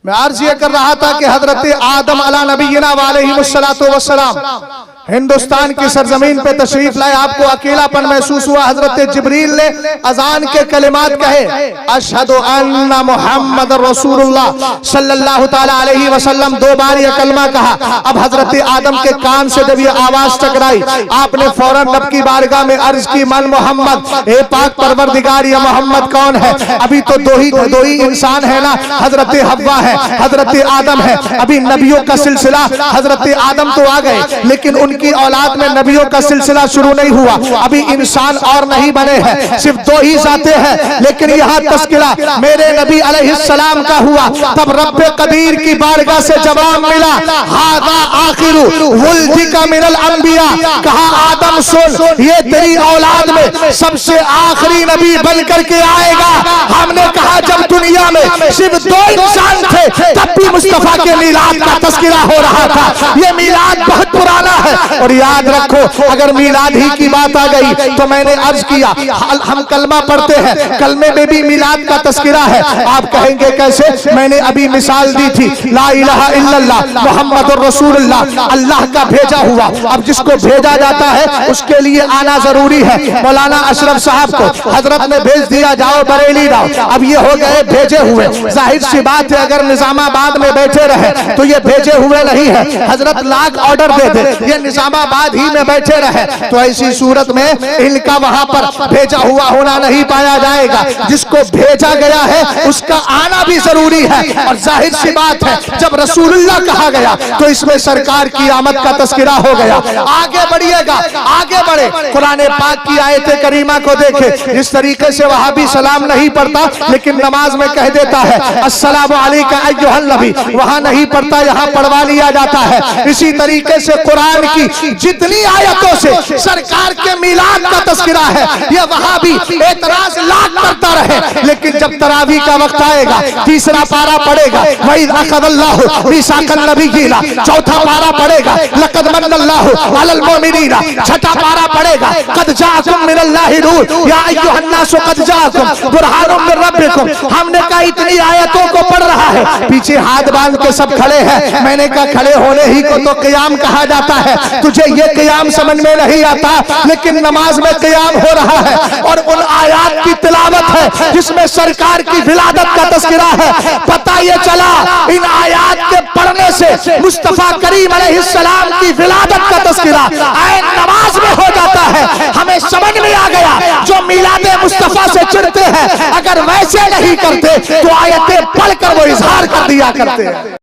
میں عرض یہ کر رہا تھا کہ حضرت آدم علی نبینا علیہ السلام ہندوستان کی سرزمین پہ تشریف لائے، آپ کو اکیلا پن محسوس ہوا، حضرت جبریل نے اذان کے کلمات کہے، اشہد ان محمد رسول اللہ صلی اللہ تعالی علیہ وسلم، دو بار یہ کلمہ کہا۔ اب حضرت آدم کے کان سے جب یہ آواز ٹکرائی، آپ نے فوراً رب کی بارگاہ میں عرض کی، من محمد، اے پاک پروردگار، یہ محمد کون ہے؟ ابھی تو دو ہی انسان ہے نا، حضرت حوا ہے، حضرت آدم ہے، ابھی نبیوں کا سلسلہ، حضرت آدم تو آ گئے لیکن ان کی اولاد میں نبیوں کا سلسلہ شروع نہیں ہوا، ابھی انسان اور نہیں بنے ہیں، صرف دو ہی ذاتیں ہیں، لیکن یہاں تذکرہ میرے نبی علیہ السلام کا ہوا۔ تب رب قدیر کی بارگاہ سے جواب ملا، ھذا آخر ولدک من الانبیاء، کہا آدم سن، یہ تیری اولاد میں سب سے آخری نبی بن کر کے آئے گا۔ ہم نے کہا جب دنیا میں صرف دو انسان تھے تب بھی مصطفیٰ کے میلاد کا تذکرہ ہو رہا تھا، یہ میلاد بہت پرانا ہے۔ اور یاد رکھو اگر میلاد ہی کی بات آ گئی تو میں نے عرض کیا ہم کلمہ پڑھتے ہیں، کلمے میں بھی میلاد کا تذکرہ ہے۔ آپ کہیں گے کیسے؟ میں نے ابھی مثال دی تھی، لا الہ الا اللہ محمد الرسول اللہ، اللہ کا بھیجا ہوا۔ اب جس کو بھیجا جاتا ہے اس کے لیے آنا ضروری ہے۔ مولانا اشرف صاحب کو حضرت نے بھیج دیا، جاؤ بریلی جاؤ، اب یہ ہو گئے بھیجے ہوئے۔ ظاہر سی بات ہے اگر نظام آباد میں بیٹھے رہے تو یہ بھیجے ہوئے نہیں ہے، حضرت لاکھ آرڈر دے دے یہ نظام آباد ہی میں بیٹھے رہے تو ایسی صورت میں ان کا وہاں پر بھیجا ہوا ہونا نہیں پایا جائے گا۔ جس کو بھیجا گیا ہے اس کا آنا بھی ضروری ہے، اور ظاہر سی بات ہے جب رسول اللہ کہا گیا تو اس میں سرکار کی آمد کا تذکرہ ہو گیا۔ آگے بڑھیے گا، آگے بڑھے، قرآن پاک کی آیت کریمہ کو دیکھیں، جس طریقے سے وہاں بھی سلام نہیں پڑھتا لیکن نماز میں کہہ دیتا ہے السلام علیکم ایھا النبی، وہاں نہیں پڑھتا یہاں پڑھوا لیا جاتا ہے۔ اسی طریقے سے قرآن کی جتنی آیتوں سے سرکار کے میلاد کا تذکرہ ہے، یہ وہاں بھی اعتراض لاکھ کرتا رہے لیکن جب تراویح کا وقت آئے گا تیسرا پارہ پڑے گا، وَإِذْ أَخَذَ اللَّهُ مِيثَاقَ النَّبِيِّينَ، چوتھا پارہ پڑے گا، لَقَدْ مَنَّ اللَّهُ عَلَى الْمُؤْمِنِينَ، چھٹا پارہ پڑے گا، قَدْ جَاءَكُم مِّنَ اللَّهِ نُورٌ يَا أَيُّهَا النَّاسُ قَدْ جَاءَكُم بُرْهَانٌ مِّن رَّبِّكُم۔ ہم نے کہا اتنی آیتوں کو پڑھ رہا ہے، پیچھے ہاتھ باندھ کے سب کھڑے ہیں۔ میں نے کہا کھڑے ہونے ہی کو تو قیام کہا جاتا ہے، تجھے یہ قیام سمجھ میں نہیں آتا لیکن نماز میں قیام ہو رہا ہے اور ان آیات کی تلاوت ہے جس میں سرکار کی ولادت کا تذکرہ ہے۔ پتہ یہ چلا ان آیات کے پڑھنے سے مصطفیٰ کریم علیہ السلام کی ولادت کا تذکرہ عین نماز میں ہو جاتا ہے۔ ہمیں سمجھ میں آ گیا جو میلاد مصطفیٰ سے چڑھتے ہیں اگر ویسے نہیں کرتے تو آیتیں پڑھ کر وہ اظہار کر دیا کرتے ہیں۔